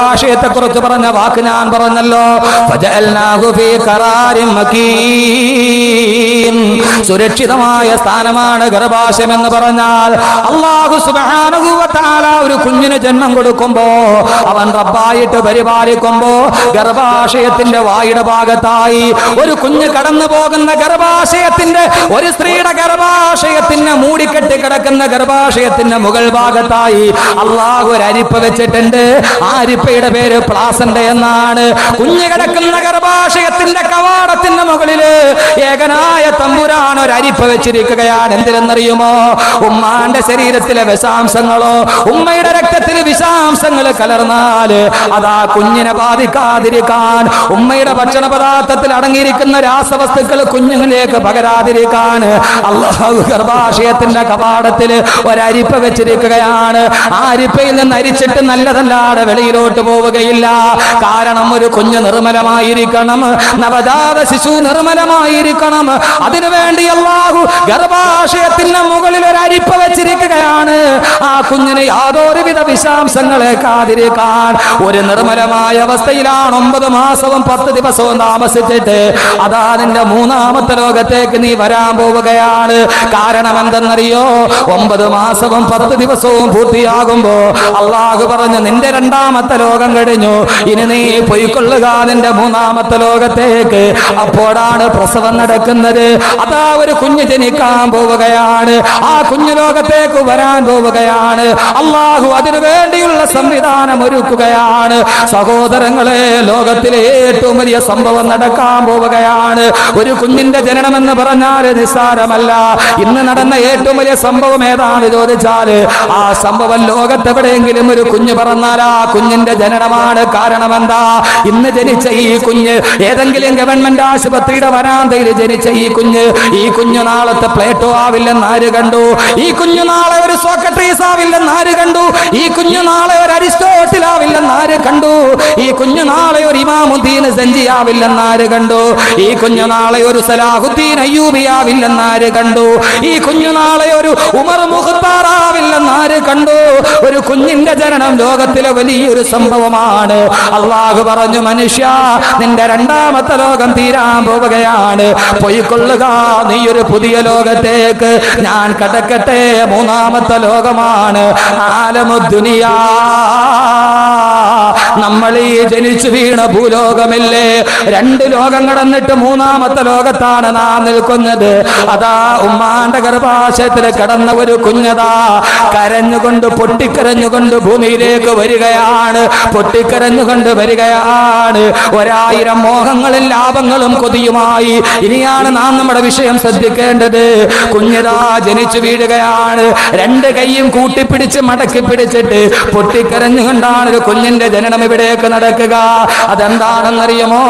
ആശയത്തെക്കുറിച്ച് പറഞ്ഞ വാക്ക് ഞാൻ പറഞ്ഞല്ലോ. ഫജഅൽനാഹു ഫീ ഖറാരിൻ മകീൻ. സുരക്ഷിതമായ സ്ഥാനമാണ് ഗർഭാശയം എന്ന് പറഞ്ഞാൽ അല്ലാഹു സുബ്ഹാനഹു വ തആല ഒരു കുഞ്ഞിന് ജന്മം കൊടുക്കുമ്പോ അവൻ റബ്ബായിട്ട് പരിപാലിക്കുമ്പോ ഗർഭാശയത്തിന്റെ വായുടെ ഭാഗത്തായി ഒരു കുഞ്ഞ് കടന്നു പോകുന്ന ഗർഭാശയത്തിന്റെ ഒരു സ്ത്രീയുടെ ഗർഭാശയത്തിന് മൂടിക്കെട്ടി കിടക്കുന്ന ഗർഭാശയത്തിന്റെ മുകൾ ഭാഗത്തായി അല്ലാഹു ഒരു അരിപ്പ വെച്ചിട്ടുണ്ട്. ആ അരിപ്പയുടെ പേര് പ്ലാസന്റ എന്നാണ്. കുഞ്ഞ് കിടക്കുന്ന ഗർഭാശയത്തിന്റെ കവാടത്തിന്റെ മുകളില് ഏകനായ തമ്പുരാൻ ഒരു അരിപ്പ വെച്ചിരിക്കുകയാണ്. എന്തിനെന്നറിയുമോ? ഉമ്മാന്റെ ശരീരത്തിലെ വിഷാംശങ്ങളോ ഉമ്മയുടെ രക്തത്തിൽ വിഷാംശങ്ങൾ കലർന്നാല് അതാ കുഞ്ഞിനെ ബാധിക്കാതിരിക്കാൻ, ഉമ്മയുടെ ഭക്ഷണ പദാർത്ഥത്തിൽ അടങ്ങിയിരിക്കുന്ന രാസവസ്തുക്കൾ കുഞ്ഞുങ്ങളിലേക്ക് പകരാതിരിക്കാൻ അല്ലാഹു ഗർഭാശയത്തിന്റെ കവാടത്തില് ഒരരിപ്പ വെച്ചിരിക്കുകയാണ്. ആ അരിപ്പയിൽ നിന്ന് അരിച്ചിട്ട് നല്ലതല്ലാതെ വെളിയിലോട്ട് പോവുകയില്ല. കാരണം ഒരു കുഞ്ഞ് നിർമ്മലമായിരിക്കണം, നവജാത ശിശു നിർമ്മലമായിരിക്കണം. അതിനുവേണ്ടി അല്ലാഹു ഗർഭാശയത്തിന്റെ മുകളിൽ ഒരു അരിപ്പ വെച്ചിരിക്കുകയാണ്. ആ കുഞ്ഞിന് യാതൊരുവിധ വിഷാംശങ്ങളേക്കാതിരിക്കാൻ ഒരു നിർമ്മലമായ അവസ്ഥയിലാണ് 9 മാസവും 10 ദിവസവും താമസിച്ചിട്ട് അതാ നിന്റെ 3ാമത്തെ ലോകത്തേക്ക് നീ വരാൻ പോവുകയാണ്. കാരണം എന്തെന്നറിയോ? 9 മാസവും 10 ദിവസവും പൂർത്തിയാകുമ്പോ അല്ലാഹു പറഞ്ഞു നിന്റെ 2ാമത്തെ ലോകം കഴിഞ്ഞു, ഇനി നീ പൊയ്ക്കൊള്ളുക നിന്റെ 3ാമത്തെ ലോകത്തേക്ക്. അപ്പോഴാണ് പ്രസവം നടക്കുന്നത്. അതാ ഒരു കുഞ്ഞ് ജനിക്കാൻ പോവുകയാണ്. ആ കുഞ്ഞു ലോകത്തേക്ക് വരാൻ പോവുകയാണ്. അല്ലാഹു അതിനു വേണ്ടിയുള്ള സംവിധാനം ഒരുക്കുകയാണ്. സഹോദരങ്ങളെ, ലോകത്തിലെ ഏറ്റവും വലിയ സംഭവം നടക്കാൻ പോവുകയാണ്. ഒരു കുഞ്ഞിന്റെ ജനനം എന്ന് പറഞ്ഞാൽ നിസ്സാരമല്ല. ഇന്ന് നടന്ന ഏറ്റവും വലിയ സംഭവം ഏതാണ് ചോദിച്ചാല് ആ സംഭവം ലോകത്തെവിടെയെങ്കിലും ഒരു കുഞ്ഞ് പറഞ്ഞാൽ ആ കുഞ്ഞിന്റെ ജനനമാണ്. കാരണം എന്താ? ഇന്ന് ജനിച്ച ഈ കുഞ്ഞ് ഏതെങ്കിലും ഗവൺമെന്റ് ആശുപത്രിയുടെ വരാന്തയിൽ ജനിച്ച ഈ കുഞ്ഞ് നാളത്തെ പ്ലേറ്റോ ആവില്ലെന്ന് ആര് കണ്ടു? ഈ കുഞ്ഞു നാളെ ഒരു സോക്രട്ടീസ് ആവില്ലെന്ന് ആര് കണ്ടു? ഈ കുഞ്ഞു നാളെ ഒരു അരിസ്റ്റോട്ടിൽ ആവില്ലെന്ന് ആര് കണ്ടു? ഈ കുഞ്ഞു നാളെ ഒരു ഇമാമുദ്ദീൻ സഞ്ജി ആവില്ലെന്ന് ആര് കണ്ടു? ഈ കുഞ്ഞു നാളെ ഒരു സലാഹുദ്ദീൻ അയ്യൂബി ആവില്ലെന്ന് ആര് കണ്ടു? ഈ കുഞ്ഞു നാളെ ഒരു ഉമർ മുഖ്താർ ആവില്ലെന്ന് ആര് കണ്ടു? ഒരു കുഞ്ഞിന്റെ ജനനം ലോകത്തിലെ വലിയൊരു സംഭവമാണ്. അല്ലാഹു പറഞ്ഞു, മനുഷ്യ നിന്റെ 2ാമത്തെ ലോകം തീരാൻ പോവുകയാണ്, പൊയ്ക്കൊള്ളുക നീ ഒരു പുതിയ ലോകത്തേക്ക്. ഞാൻ കടക്കട്ടെ, 3ാമത്തെ ലോകമാണ് ആലമുദ്ദുനിയാ. നമ്മൾ ഈ ജനിച്ചു വീണ ഭൂലോകമില്ലേ, 2 ലോകം കടന്നിട്ട് 3ാമത്തെ ലോകത്താണ് നാം നിൽക്കുന്നത്. അതാ ഉമ്മാന്റെ ഗർഭാശയത്തിൽ കിടന്ന ഒരു കുഞ്ഞതാ കരഞ്ഞുകൊണ്ട് പൊട്ടിക്കരഞ്ഞുകൊണ്ട് ഭൂമിയിലേക്ക് വരികയാണ്. പൊട്ടിക്കരഞ്ഞുകൊണ്ട് വരികയാണ്. 1000 മോഹങ്ങളും ലാഭങ്ങളും കൊതിയുമായി. ഇനിയാണ് നാം നമ്മുടെ വിഷയം ശ്രദ്ധിക്കേണ്ടത്. കുഞ്ഞതാ ജനിച്ചു വീഴുകയാണ്. 2 കൈയും കൂട്ടിപ്പിടിച്ച് മടക്കി പിടിച്ചിട്ട് പൊട്ടിക്കരഞ്ഞുകൊണ്ടാണ് ഒരു കുഞ്ഞിന്റെ ജനനം ഇവിടേക്ക് നടക്കുക. അതെന്താണെന്നറിയുമോ?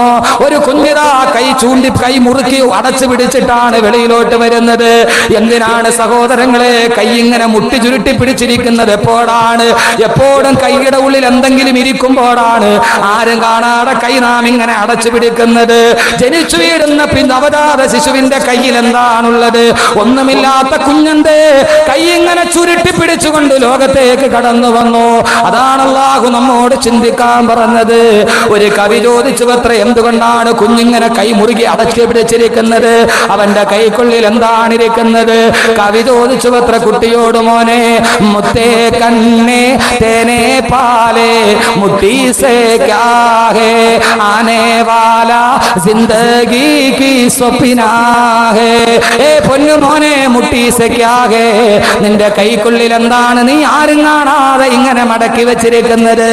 ഒരു കുഞ്ഞിതാ കൈ മുറുക്കി അടച്ചു പിടിച്ചിട്ടാണ് വെളിയിലോട്ട് വരുന്നത്. എന്തിനാണ് സഹോദരങ്ങളെ കൈ ഇങ്ങനെ മുട്ടി ചുരുട്ടി പിടിച്ചിരിക്കുന്നത്? എപ്പോഴാണ്? എപ്പോഴും കൈയുടെ ഉള്ളിൽ എന്തെങ്കിലും ഇരിക്കുമ്പോഴാണ് ആരും കാണാതെ കൈ നാം ഇങ്ങനെ അടച്ചു പിടിക്കുന്നത്. ജനിച്ചു വീഴുന്ന നവജാത ശിശുവിന്റെ കയ്യിൽ എന്താണുള്ളത്? ഒന്നുമില്ലാത്ത കുഞ്ഞന്റെ കൈ ഇങ്ങനെ ചുരുട്ടി പിടിച്ചുകൊണ്ട് ലോകത്തേക്ക് കടന്നു വന്നു. അതാണ് അല്ലാഹു നമ്മോട് ചിന്തിക്കാൻ പറഞ്ഞത്. ഒരു കവി ചോദിച്ചു അത്ര, എന്തുകൊണ്ടാണ് കുഞ്ഞിങ്ങനെ കൈ മുറുകി അടച്ചു പിടിച്ചിരിക്കുന്നത്? അവന്റെ കൈക്കുള്ളിൽ എന്താണ് ഇരിക്കുന്നത്? കവി ചോദിച്ചു അത്ര കുട്ടിയോട്, മോനെ മുത്തേ കണ്ണേ തേനെ പാലേ മുട്ടി സേ ക്യാ ഹേ ആനെ വാലാ ജിന്ദഗി കി സ്വപ്നാ ഹേ. ഏ പൊന്നു മോനെ, മുട്ടി സേ ക്യാ ഹേ, നിന്റെ കൈക്കുള്ളിൽ എന്താണ് നീ ആരും കാണാതെ ഇങ്ങനെ മടക്കി വെച്ചിരിക്കുന്നത്?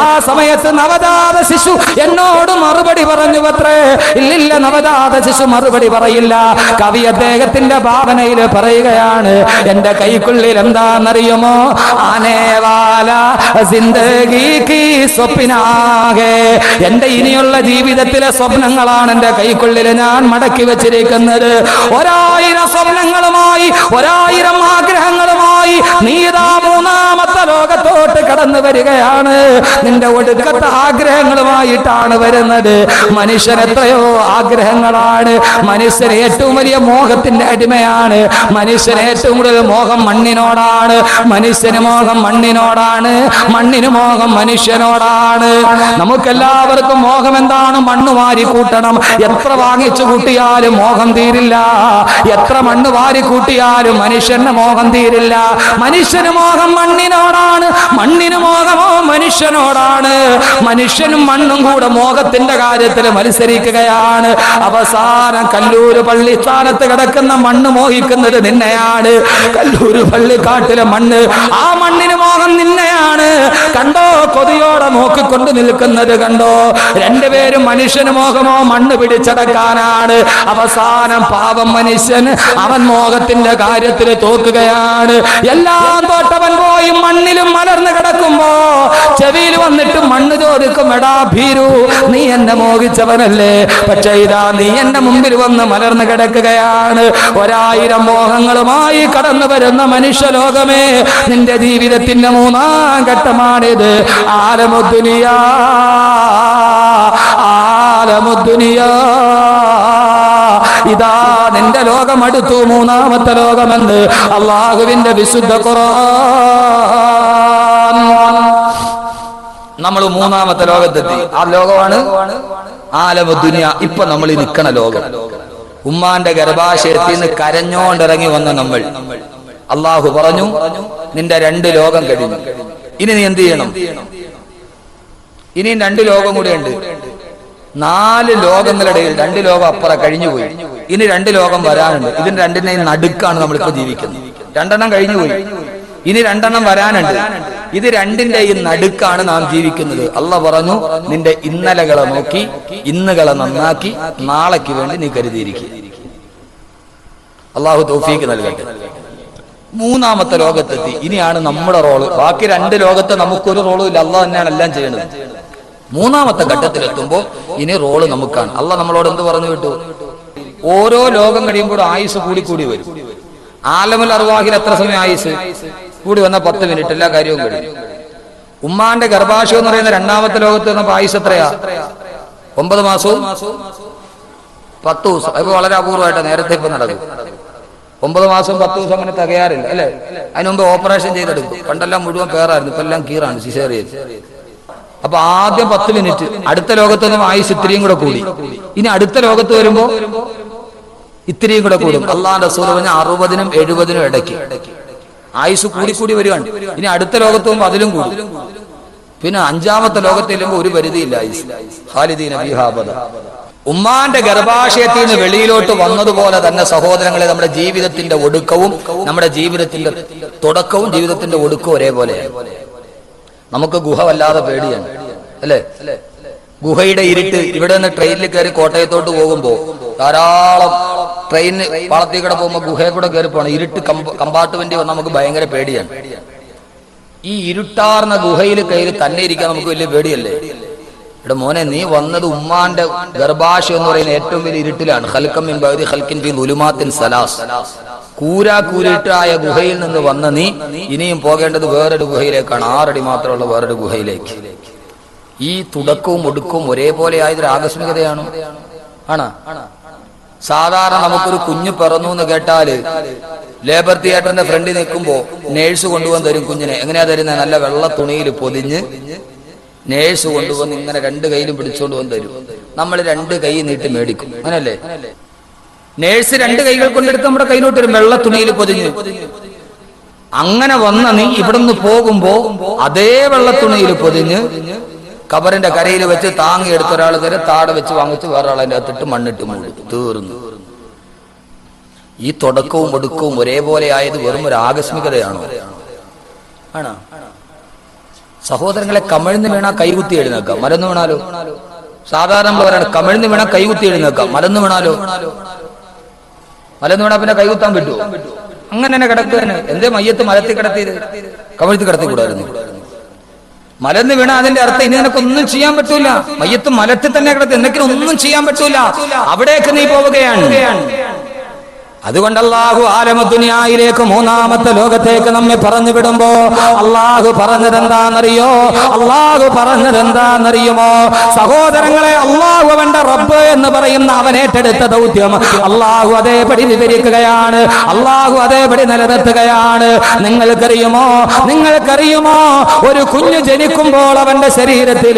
ആ സമയത്ത് നവജാത ശിശു എന്നോട് മറുപടി പറഞ്ഞു അത്രേ. ഇല്ലില്ല, നവജാത ശിശു മറുപടി പറയില്ല. കവി അദ്ദേഹത്തിന്റെ ഭാവനയിൽ പറയുകയാണ്, എന്റെ കൈക്കുള്ളിൽ എന്താണെന്നറിയുമോ? ആനേവാല ജിന്ദഗി കി സ്വപ്നാ ഹേ, എന്റെ ഇനിയുള്ള ജീവിതത്തിലെ സ്വപ്നങ്ങളാണ് എന്റെ കൈക്കുള്ളിൽ ഞാൻ മടക്കി വെച്ചിരിക്കുന്നത്. 1000 സ്വപ്നങ്ങളുമായി 1000 ആഗ്രഹങ്ങളുമായി നീതാ 3ാമത്തെ ലോകത്തോട്ട് കടന്നു വരികയാണ്. നിന്റെ ഒടുക്കത്തെ ആഗ്രഹങ്ങളുമായിട്ടാണ് വരുന്നത്. മനുഷ്യൻ എത്രയോ ആഗ്രഹങ്ങളാണ്. മനുഷ്യൻ ഏറ്റവും വലിയ മോഹത്തിന്റെ അടിമയാണ്. മനുഷ്യന് ഏറ്റവും കൂടുതൽ മോഹം മണ്ണിനോടാണ്. മനുഷ്യന് മോഹം മണ്ണിനോടാണ്. മണ്ണിന് മോഹം മനുഷ്യനോടാണ്. നമുക്കെല്ലാവർക്കും മോഹം എന്താണ്? മണ്ണ് വാരി കൂട്ടണം. എത്ര വാങ്ങിച്ചു കൂട്ടിയാലും മോഹം തീരില്ല. എത്ര മണ്ണ് വാരി കൂട്ടിയാലും മനുഷ്യന് മോഹം തീരില്ല. മനുഷ്യന് മോഹം മണ്ണിനോടാണ്. മണ്ണിന് മോഹമോ മനുഷ്യനോടാണ്. മനുഷ്യനും മണ്ണും കൂടെ മോഹത്തിന്റെ കാര്യത്തിൽ മത്സരിക്കുകയാണ്. അവസാനം കല്ലൂര് പള്ളിസ്ഥാനത്ത് കിടക്കുന്ന മണ്ണ് മോഹിക്കുന്നത് നിന്നെയാണ്. കല്ലൂര് പള്ളിക്കാട്ടിലെ മണ്ണ്, ആ മണ്ണിന് മോഹം നിന്നെയാണ്. കണ്ടോ, കൊതിയോടെ നോക്കിക്കൊണ്ട് നിൽക്കുന്നത് കണ്ടോ? രണ്ടുപേരും മനുഷ്യന് മോഹമോ മണ്ണ് പിടിച്ചടക്കാനാണ്. അവസാനം പാവം മനുഷ്യൻ അവൻ മോഹത്തിന്റെ കാര്യത്തിൽ തോക്കുകയാണ്. എല്ലാം തോട്ടവൻ പോയി മണ്ണിലും മലർന്ന് കിടക്കുമ്പോ ചെവിയിൽ വന്നിട്ട് മണ്ണ് ചോദിക്കും, എടാ ഭീരു, നീ എന്നെ മോഹിച്ചവനല്ലേ? പക്ഷേ ഇതാ നീ എന്റെ മുമ്പിൽ വന്ന് മലർന്ന് കിടക്കുകയാണ്. 1000 മോഹങ്ങളുമായി കടന്നു വരുന്ന മനുഷ്യലോകമേ, നിന്റെ ജീവിതത്തിന്റെ 3-ാം ഘട്ടമാണിത്. ആലമുദ്ദുനിയാ, ആലമുദ്ദുനിയാ. ഇതാ നിന്റെ ലോകം അടുത്തു, 3-ാമത്തെ ലോകമെന്ന് അള്ളാഹുവിന്റെ വിശുദ്ധ ഖുർആൻ. നമ്മൾ 3-ാമത്തെ ലോകത്തെത്തി. ആ ലോകമാണ് ആലമുദ്ദുനിയ. ഇപ്പൊ നമ്മൾ നിൽക്കണ ലോകം. ഉമ്മാന്റെ ഗർഭാശയത്തിൽ നിന്ന് കരഞ്ഞോണ്ടിറങ്ങി വന്ന നമ്മൾ. അള്ളാഹു പറഞ്ഞു, നിന്റെ 2 ലോകം കഴിഞ്ഞു. ഇനി നീ എന്ത് ചെയ്യണം? ഇനിയും 2 ലോകം കൂടെ ഉണ്ട്. 4 ലോകങ്ങളിടയിൽ 2 ലോകം അപ്പുറം കഴിഞ്ഞുപോയി. ഇനി 2 ലോകം വരാനുണ്ട്. ഇതിന് 2നെയും നടുക്കാണ് നമ്മളിപ്പോ ജീവിക്കുന്നത്. 2 കഴിഞ്ഞുപോയി, ഇനി 2 വരാനുണ്ട്. ഇത് 2ന്റെയും നടുക്കാണ് നാം ജീവിക്കുന്നത്. അള്ളാഹ് പറഞ്ഞു, നിന്റെ ഇന്നലകളെ നോക്കി ഇന്നുകളെ നന്നാക്കി നാളേക്ക് വേണ്ടി നീ കരുതിയിരിക്കുക. അള്ളാഹു തൗഫീക്ക് നൽകട്ടെ. 3-ാമത്തെ ലോകത്തെത്തി. ഇനിയാണ് നമ്മുടെ റോള്. ബാക്കി 2 ലോകത്ത് നമുക്കൊരു റോളും ഇല്ല. അള്ളാഹ് തന്നെയാണ് എല്ലാം ചെയ്യുന്നത്. 3-ാമത്തെ ഘട്ടത്തിലെത്തുമ്പോ ഇനി റോള് നമുക്കാണ്. അള്ളാഹ് നമ്മളോട് എന്ത് പറഞ്ഞു വിട്ടു? ഓരോ ലോകം കഴിയുമ്പോൾ ആയുസ് കൂടി വരും. ആലമുൽ അർവാഹിൽ എത്ര സമയം ആയുസ് കൂടി വന്ന 10 മിനിറ്റ്, എല്ലാ കാര്യവും കഴിയും. ഉമ്മാന്റെ ഗർഭാശയം എന്ന് പറയുന്ന 2-ാമത്തെ ലോകത്ത് വന്നപ്പോ ആയുസ് എത്രയാ? 9 മാസവും 10 ദിവസം. അപ്പൊ വളരെ അപൂർവമായിട്ട് നേരത്തെ ഇപ്പൊ നടക്കും. 9 മാസം 10 ദിവസം അങ്ങനെ തികയാറില്ല അല്ലെ? അതിന് മുമ്പ് ഓപ്പറേഷൻ ചെയ്തെടുക്കും. പണ്ടെല്ലാം മുഴുവൻ പേറായിരുന്നു, ഇപ്പൊ എല്ലാം കീറാണ്, സിസേറിയൻ. അപ്പൊ ആദ്യം 10 മിനിറ്റ്. അടുത്ത ലോകത്ത് നിന്നും ആയുസ് ഇത്രയും കൂടെ കൂടി. ഇനി അടുത്ത ലോകത്ത് വരുമ്പോ ഇത്രയും കൂടെ കൂടും. അള്ളാഹുവിന്റെ റസൂൽ പറഞ്ഞ 60-നും 70-നും ഇടയ്ക്ക് ആയുസ് കൂടി വരികയാണ്. ഇനി അടുത്ത ലോകത്ത് പോകുമ്പോൾ അതിലും കൂടും. പിന്നെ 5-ാമത്തെ ലോകത്ത് ചെല്ലുമ്പോൾ ഒരു പരിധിയില്ല ആയുസ്. ഖാലിദീന ഫീഹാ അബദാ. ഉമ്മാന്റെ ഗർഭാശയത്തിൽ നിന്ന് വെളിയിലോട്ട് വന്നതുപോലെ തന്നെ സഹോദരങ്ങളെ, നമ്മുടെ ജീവിതത്തിന്റെ ഒടുക്കവും നമ്മുടെ ജീവിതത്തിന്റെ തുടക്കവും ജീവിതത്തിന്റെ ഒടുക്കവും ഒരേപോലെയാണ്. നമുക്ക് ഗുഹ വല്ലാതെ പേടിയാണ് അല്ലേ? ഗുഹയുടെ ഇരുട്ട്. ഇവിടെ നിന്ന് ട്രെയിനിൽ കയറി കോട്ടയത്തോട്ട് പോകുമ്പോ ധാരാളം ട്രെയിന് പാളത്തിൽ കൂടെ പോകുമ്പോ ഗുഹയെ കൂടെ കയറി പോകണം. ഇരുട്ട് കമ്പാർട്ട്മെന്റ് വന്നാൽ നമുക്ക് ഭയങ്കര പേടിയാണ്. ഈ ഇരുട്ടാർന്ന ഗുഹയിൽ കയറി തന്നെ ഇരിക്കാൻ നമുക്ക് വലിയ പേടിയല്ലേ? ഇവിടെ മോനെ, നീ വന്നത് ഉമ്മാന്റെ ഗർഭാശയം എന്ന് പറയുന്ന ഏറ്റവും വലിയ ഇരുട്ടിലാണ്. ഖൽഖം മിൻ ബഅദി ഖൽഖിൻ ഫീ ദുലുമാത്തിൻ സലാസ്. കൂരാക്കൂരിട്ടായ ഗുഹയിൽ നിന്ന് വന്ന നീ ഇനിയും പോകേണ്ടത് വേറൊരു ഗുഹയിലേക്കാണ്. 6 അടി മാത്രമുള്ള വേറൊരു ഗുഹയിലേക്ക്. ഈ തുടക്കവും ഒടുക്കവും ഒരേപോലെ ആയതൊരു ആകസ്മികതയാണോ? ആണ്. സാധാരണ നമുക്കൊരു കുഞ്ഞ് പിറന്നു എന്ന് കേട്ടാല് ലേബർ തിയേറ്ററിന്റെ ഫ്രണ്ടിൽ നിൽക്കുമ്പോ നേഴ്സ് കൊണ്ടുവന്ന് തരും കുഞ്ഞിനെ. എങ്ങനെയാ തരുന്നത്? നല്ല വെള്ള തുണിയിൽ പൊതിഞ്ഞ് നേഴ്സ് കൊണ്ടുവന്ന് ഇങ്ങനെ 2 കൈയിലും പിടിച്ചുകൊണ്ട് വന്ന് തരും. നമ്മൾ 2 കൈ നീട്ടി മേടിക്കും. അങ്ങനല്ലേ? നേഴ്സ് 2 കൈകൾ കൊണ്ടെടുത്ത് നമ്മുടെ കയ്യിലോട്ട് വരും, വെള്ള തുണിയിൽ പൊതിഞ്ഞ്. അങ്ങനെ വന്ന നീ ഇവിടുന്ന് പോകുമ്പോ അതേ വെള്ള തുണിയിൽ പൊതിഞ്ഞ് കബറിന്റെ കരയിൽ വെച്ച് താങ്ങി എടുത്ത ഒരാൾ തരെ താടെ വെച്ച് വാങ്ങിച്ച് വേറെ ആളതിന്റെ അകത്തിട്ട് മണ്ണിട്ട് മൂടി തീർന്നു. ഈ തുടക്കവും ഒടുക്കവും ഒരേപോലെ ആയത് വെറും ഒരു ആകസ്മികതയാണോ? ആണോ? സഹോദരങ്ങളെ, കമിഴ്ന്ന് വീണാ കൈകുത്തി എഴുന്നേക്കാം, മലന്ന് വീണാലോ? സാധാരണ നമ്മൾ പറയണം, കമിഴ്ന്ന് വീണാ കൈകുത്തി എഴുന്നേക്കാം, മലന്ന് വീണാലോ? മലന്ന് വീണാ പിന്നെ കൈകുത്താൻ പറ്റുമോ? അങ്ങനെ തന്നെ കിടക്കുകയാണ്. എന്തേ മയ്യത്ത് മലത്തിൽ കിടത്തിയത്? കമിഴ്ത്തി കിടത്തിക്കൂടായിരുന്നു. മലന്ന് വീണ അതിന്റെ അർത്ഥം ഇനി നിനക്കൊന്നും ചെയ്യാൻ പറ്റൂല. മയ്യത്ത് മലത്തിൽ തന്നെ കിടത്തി, എന്തെങ്കിലും ഒന്നും ചെയ്യാൻ പറ്റൂല. അവിടേക്ക് നീ പോവുകയാണ്. അതുകൊണ്ട് അല്ലാഹു ആലമദുനിയായിലേക്ക് മൂന്നാമത്തെ ലോകത്തേക്ക് നമ്മെ പറഞ്ഞു വിടുമ്പോ അല്ലാഹു പറഞ്ഞതെന്താണെന്നറിയോ? അല്ലാഹു പറഞ്ഞതെന്താണെന്നറിയുമോ? സഹോദരങ്ങളെ, അല്ലാഹു അവന്റെ റബ്ബ് എന്ന് പറയുന്ന അവൻ ഏറ്റെടുത്ത ദൗത്യം അല്ലാഹു അതേപടി വിവരിക്കുകയാണ്, അല്ലാഹു അതേപടി നിലനിർത്തുകയാണ്. നിങ്ങൾക്കറിയുമോ ഒരു കുഞ്ഞ് ജനിക്കുമ്പോൾ അവന്റെ ശരീരത്തിൽ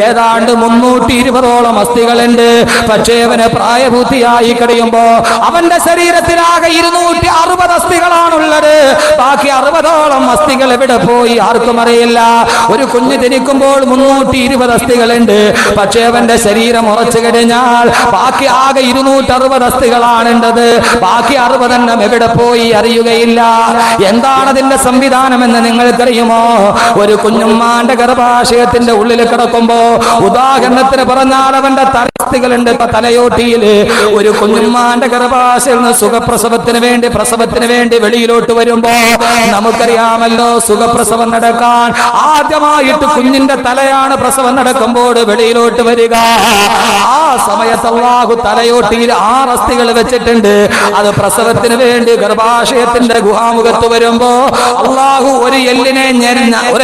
ഏതാണ്ട് 320ഓളം അസ്ഥികളുണ്ട്. പക്ഷേ അവന് പ്രായപൂർത്തിയായി കഴിയുമ്പോ അവന്റെ ശരീരത്തിൽ ആകെ 260 അസ്ഥികളാണുള്ളത്. ബാക്കി 60ഓളം അസ്ഥികൾ എവിടെ പോയി ആർക്കും അറിയില്ല. ഒരു കുഞ്ഞ് ജനിക്കുമ്പോൾ 320 അസ്ഥികളുണ്ട്. പക്ഷേ അവന്റെ ശരീരം ഉറച്ചു കഴിഞ്ഞാൽ ബാക്കി ആകെ 260 അസ്ഥികളാണുള്ളത്. ബാക്കി 60 എണ്ണം എവിടെ പോയി അറിയുകയില്ല. എന്താണ് അതിന്റെ സംവിധാനം എന്ന് നിങ്ങൾക്കറിയുമോ? ഒരു കുഞ്ഞുമ്മാന്റെ ഗർഭാശയത്തിന്റെ ഉള്ളിൽ കിടക്കുമ്പോ, ഉദാഹരണത്തിന് പറഞ്ഞാൽ അവന്റെ തലസ്ഥികളുണ്ട് തലയോട്ടിയിൽ. ഒരു കുഞ്ഞുമ്മാന്റെ ഗർഭാശയം സുഖപ്രസവത്തിന് വേണ്ടി വെളിയിലോട്ട് വരുമ്പോ നമുക്കറിയാമല്ലോ, സുഖപ്രസവം നടക്കാൻ ആദ്യമായിട്ട് കുഞ്ഞിന്റെ തലയാണ് പ്രസവം നടക്കുമ്പോൾ വെളിയിലോട്ട് വരിക. ആ സമയത്ത് അല്ലാഹു തലയോട്ടിയിൽ 6 അസ്ഥികൾ വെച്ചിട്ടുണ്ട്. അത് പ്രസവത്തിന് വേണ്ടി ഗർഭാശയത്തിന്റെ ഗുഹാമുഖത്ത് വരുമ്പോ അല്ലാഹു ഒരു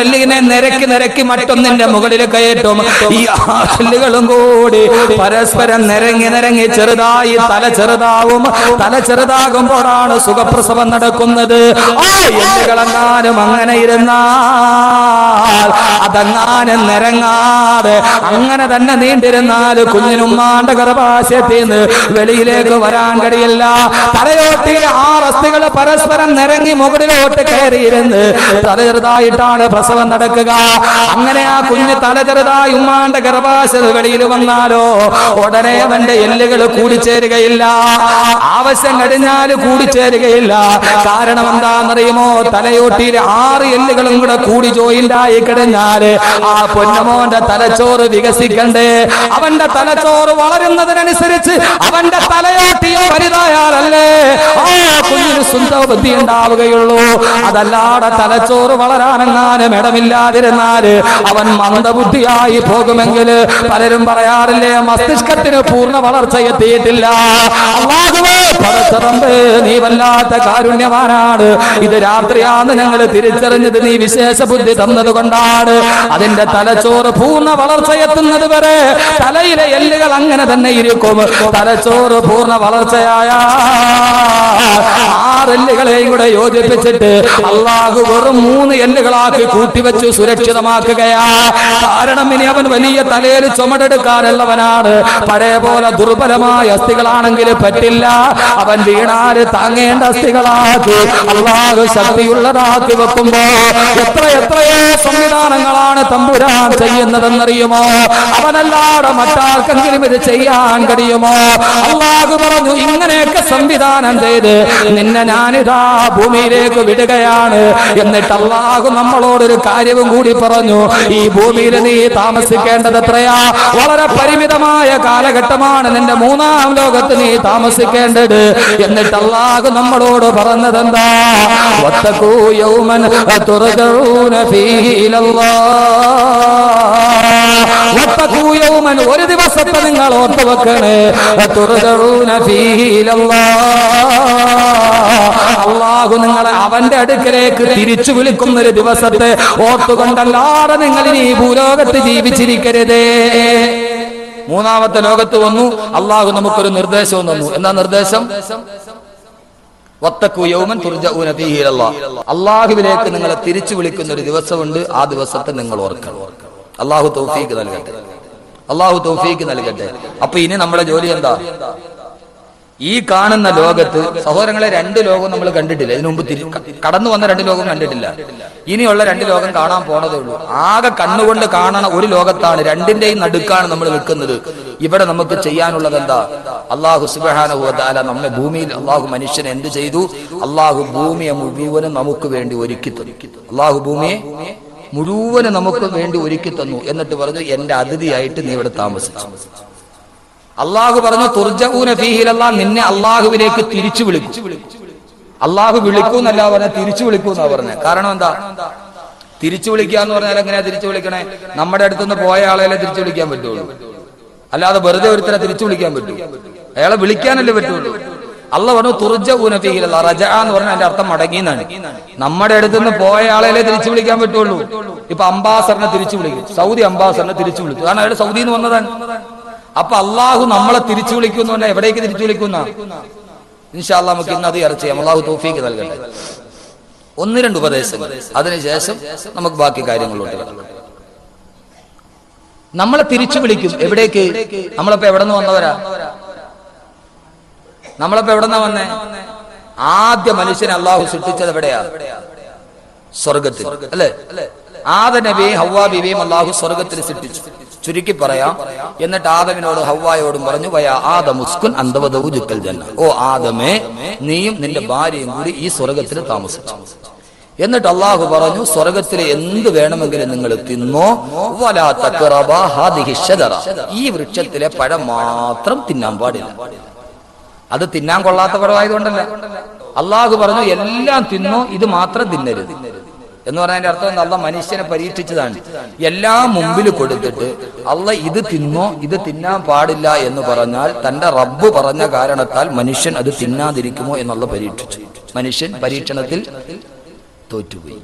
എല്ലിനെ നിരക്കി മറ്റൊന്നിന്റെ മുകളിൽ കയറ്റും. ഈ 6 എല്ലുകളും കൂടി പരസ്പരം നിരങ്ങി ചെറുതായി തല ചെറുതാകുമ്പോഴാണ് സുഖപ്രസവം നടക്കുന്നത്. ആ എല്ലുകളെങ്ങാനും അങ്ങനെ ഇരുന്നാൽ, അതങ്ങാനും നിരങ്ങാതെ അങ്ങനെ തന്നെ നീണ്ടിരുന്നാൽ കുഞ്ഞിനുമ്മാന്റെ ഗർഭാശയത്തിൽ നിന്ന് വെളിയിലേക്ക് വരാൻ കഴിയില്ല. തലയോട്ടിയിലെ 6 അസ്ഥികൾ പരസ്പരം നിരങ്ങി മുകളിലോട്ട് കയറിയിരുന്ന് തല ചെറുതായിട്ടാണ് പ്രസവം നടക്കുക. അങ്ങനെ ആ കുഞ്ഞ് തല ചെറുതായി ഉമ്മാന്റെ ഗർഭാശയത്തിൽ വെളിയിൽ വന്നാലോ ഉടനെ അവന്റെ എല്ലുകൾ കൂടിച്ചേരുകയില്ല. ആവശ്യം കഴിഞ്ഞാൽ കൂടിച്ചേരുകയില്ല. കാരണം എന്താണെന്നറിയുമോ? തലയോട്ടിയിലെ 6 എല്ലുകളും കൂടെ കൂടി ജോയിന്റായി കഴിഞ്ഞാല് ആ പൊന്നമോന്റെ തലച്ചോറ് വികസിക്കണ്ടേ? അവന്റെ തലച്ചോറ് വളരുന്നതിനനുസരിച്ച് അവന്റെ തലയോട്ടിയോ വലുതായാലല്ലേ ആ കുഞ്ഞിന് സ്വന്തം ബുദ്ധി ഉണ്ടാവുകയുള്ളൂ. അതല്ലാതെ തലച്ചോറ് വളരാനെങ്ങാനും ഇടമില്ലാതിരുന്നാല് അവൻ മന്ദബുദ്ധിയായി പോകുമെങ്കിൽ പലരും പറയാറില്ലേ, മസ്തിഷ്കത്തിന് പൂർണ്ണ വളർച്ച എത്തിയിട്ടില്ല. അല്ലാഹുവേ, പടച്ചറമ്പേ, നീ വല്ലാത്ത കാരുണ്യവാനാണ്. ഇത് രാത്രിയാന്ന് ഞങ്ങൾ തിരിച്ചറിഞ്ഞത് നീ വിശേഷ ബുദ്ധി തന്നത് കൊണ്ടാണ്. അതിന്റെ തലച്ചോറ് പൂർണ്ണ വളർച്ച എത്തുന്നത് വരെ തലയിലെ എല്ലുകൾ അങ്ങനെ തന്നെ ഇരിക്കും. തലച്ചോറ് പൂർണ്ണ വളർച്ചയായ 6 എല്ലുകളെയും കൂടെ യോജിപ്പിച്ചിട്ട് അല്ലാഹു വെറും 3 എല്ലുകളാക്കി കൂട്ടിവെച്ച് സുരക്ഷിതമാക്കുകയാ. കാരണം ഇനി അവൻ വലിയ തലയിൽ ചുമടെടുക്കാനുള്ളവനാണ്. പഴയ പോലെ ദുർബലമായ അസ്ഥികളാണെങ്കിൽ പറ്റില്ല. അവൻ വീണാല് താങ്ങേണ്ട അസ്ഥികളാക്കി അല്ലാഹു ശക്തിയുള്ളതാക്കി വെക്കുമ്പോ എത്രയോ സംവിധാനങ്ങളാണ് തമ്പുരാൻ ചെയ്യുന്നതെന്നറിയുമോ? അവനല്ലാതെ മറ്റാർക്കെങ്കിലും ഇത് ചെയ്യാൻ കഴിയുമോ? അല്ലാഹു പറഞ്ഞു, ഇങ്ങനെയൊക്കെ സംവിധാനം ചെയ്ത് നിന്നെ ഞാനിതാ ഭൂമിയിലേക്ക് വിടുകയാണ്. എന്നിട്ട് അല്ലാഹു നമ്മളോടൊരു കാര്യവും കൂടി പറഞ്ഞു, ഈ ഭൂമിയിൽ നീ താമസിക്കേണ്ടത് എത്രയാ? വളരെ പരിമിതമായ കാലഘട്ടമാണ് നിന്റെ 3ാം ലോകത്ത് നീ താമസിക്കേണ്ടത്. എന്നിട്ട് അല്ലാഹു നമ്മളോട് പറഞ്ഞതെന്താ? വത്തഖൂ യൗമൻ തുർജഊന ഫീഹി ഇലല്ലാഹ്. വത്തഖൂ യൗമൻ, ഒരു ദിവസത്തെ നിങ്ങൾ ഓർത്തു വെക്കണേ. തുർജഊന ഫീഹി ഇലല്ലാഹ്. അല്ലാഹു നിങ്ങളെ അവന്റെ അടുക്കലേക്ക് തിരിച്ചു വിളിക്കുന്ന ഒരു ദിവസത്തെ ഓർത്തുകൊണ്ടല്ലാതെ നിങ്ങൾ ഇനി ഭൂലോകത്ത് ജീവിച്ചിരിക്കരുതേ. 3ാമത്തെ ലോകത്ത് വന്നു. അല്ലാഹു നമുക്കൊരു നിർദ്ദേശവും തന്നു. എന്താ നിർദ്ദേശം? വത്തഖൂ യൗമൻ തുർജഊന ഫീഹി ഇലല്ലാഹ്. അല്ലാഹുവിലേക്ക് നിങ്ങളെ തിരിച്ചു വിളിക്കുന്ന ഒരു ദിവസമുണ്ട്. ആ ദിവസത്തെ നിങ്ങൾ ഓർക്കണം. അല്ലാഹു തൗഫീഖ് നൽകട്ടെ. അപ്പൊ ഇനി നമ്മുടെ ജോലി എന്താ? ഈ കാണുന്ന ലോകത്ത് സഹോദരങ്ങളെ 2 ലോകം നമ്മൾ കണ്ടിട്ടില്ല. ഇതിനു മുമ്പ് കടന്നു വന്ന 2 ലോകം കണ്ടിട്ടില്ല. ഇനിയുള്ള 2 ലോകം കാണാൻ പോണതേ ഉള്ളൂ. ആകെ കണ്ണുകൊണ്ട് കാണണ ഒരു ലോകത്താണ്, 2ന്റെയും നടുക്കാണ് നമ്മൾ നിൽക്കുന്നത്. ഇവിടെ നമുക്ക് ചെയ്യാനുള്ളത് എന്താ? അല്ലാഹു സുബ്ഹാനഹു വ തആല നമ്മെ ഭൂമിയിൽ അല്ലാഹു മനുഷ്യനെ എന്ത് ചെയ്തു? അല്ലാഹു ഭൂമിയെ മുഴുവനും നമുക്ക് വേണ്ടി ഒരുക്കി തന്നു. അല്ലാഹു ഭൂമിയെ മുഴുവനും നമുക്ക് വേണ്ടി ഒരുക്കി തന്നു. എന്നിട്ട് പറഞ്ഞു, എന്റെ അതിഥിയായിട്ട് നീ ഇവിടെ താമസിച്ചു. അല്ലാഹു പറഞ്ഞു, തുർജഊന ഫീഹി ഇലല്ലാഹ്, നിന്നെ അല്ലാഹുവിലേക്ക് തിരിച്ചു വിളിക്കും. അല്ലാഹു വിളിക്കൂന്നല്ല പറഞ്ഞ, തിരിച്ചു വിളിക്കൂന്നാ പറഞ്ഞത്. കാരണം എന്താ? തിരിച്ചു വിളിക്കുക എന്ന് പറഞ്ഞാൽ എങ്ങനെയാ തിരിച്ചു വിളിക്കണേ? നമ്മുടെ അടുത്തുനിന്ന് പോയ ആളെ തിരിച്ചു വിളിക്കാൻ പറ്റുള്ളൂ. അല്ലാതെ വെറുതെ ഒരുത്തരെ തിരിച്ചു വിളിക്കാൻ പറ്റൂ? അയാളെ വിളിക്കാനല്ലേ പറ്റുള്ളൂ. അള്ളാഹ് പറഞ്ഞു തുർജഊന ഫീഹി ഇലല്ലാഹ്. റജഅ എന്ന് പറഞ്ഞാൽ അതിന്റെ അർത്ഥം മടങ്ങി എന്നാണ്. നമ്മുടെ അടുത്ത് നിന്ന് പോയ ആളെ തിരിച്ചു വിളിക്കാൻ പറ്റുള്ളൂ. ഇപ്പൊ അംബാസഡറിനെ തിരിച്ചു വിളിക്കും, സൗദി അംബാസഡറിനെ തിരിച്ചു വിളിക്കും, കാരണം അയാൾ സൗദിയിൽ നിന്ന് വന്നതാണ്. അപ്പൊ അള്ളാഹു നമ്മളെ തിരിച്ചു വിളിക്കുന്നു പറഞ്ഞാൽ എവിടേക്ക് തിരിച്ചു വിളിക്കുന്ന? ഇൻഷാ അല്ലാഹ് നമുക്ക് ഇന്ന് അത് ചർച്ച ചെയ്യാം. അള്ളാഹു തൗഫീഖ് നൽകട്ടെ. 1-2 ഉപദേശങ്ങൾ, അതിനുശേഷം നമുക്ക് ബാക്കി കാര്യങ്ങളിലോട്ട് കിടക്കാം. നമ്മളെ തിരിച്ചു വിളിക്കും എവിടേക്ക്? നമ്മളിപ്പോ എവിടെ നിന്ന് വന്നവരാ? നമ്മളിപ്പോ എവിടെന്നാ വന്നേ? ആദ്യ മനുഷ്യനെ അള്ളാഹു സൃഷ്ടിച്ചത് എവിടെയാ? സ്വർഗത്തിൽ, അല്ലെ? ആദം നബിയെയും ഹവ്വാ ബീവിയെയും അള്ളാഹു സ്വർഗത്തിൽ സൃഷ്ടിച്ചു. ചുരുക്കി പറയാം, എന്നിട്ട് ആദമിനോട് ഹവ്വായോടും പറഞ്ഞു, വയാ ആദമുസ്കുൻ അന്ത വസൗജുക്കൽ ജന്ന, ഓ ആദമേ, നീയും നിന്റെ ഭാര്യയും കൂടി ഈ സ്വർഗത്തിൽ താമസിച്ചു. എന്നിട്ട് അള്ളാഹു പറഞ്ഞു, സ്വർഗത്തിലെ എന്ത് വേണമെങ്കിലും നിങ്ങൾ തിന്നോ, വലാ തഖറബാ ഹാദിഹി ശജറ, ഈ വൃക്ഷത്തിലെ പഴം മാത്രം തിന്നാൻ പാടില്ല. അത് തിന്നാൻ കൊള്ളാത്ത പഴമായതുകൊണ്ടല്ല. അള്ളാഹു പറഞ്ഞു എല്ലാം തിന്നോ, ഇത് മാത്രം തിന്നരുത് എന്ന് പറഞ്ഞതിന്റെ അർത്ഥം എന്താ? അള്ളാഹ് മനുഷ്യനെ പരീക്ഷിച്ചതാണ്. എല്ലാം മുമ്പിൽ കൊടുത്തിട്ട് അള്ളാഹ് ഇത് തിന്നോ, ഇത് തിന്നാൻ പാടില്ല എന്ന് പറഞ്ഞാൽ തന്റെ റബ്ബ് പറഞ്ഞ കാരണത്താൽ മനുഷ്യൻ അത് തിന്നാതിരിക്കുമോ എന്നുള്ള പരീക്ഷിച്ചു. മനുഷ്യൻ പരീക്ഷണത്തിൽ തോറ്റുപോയി.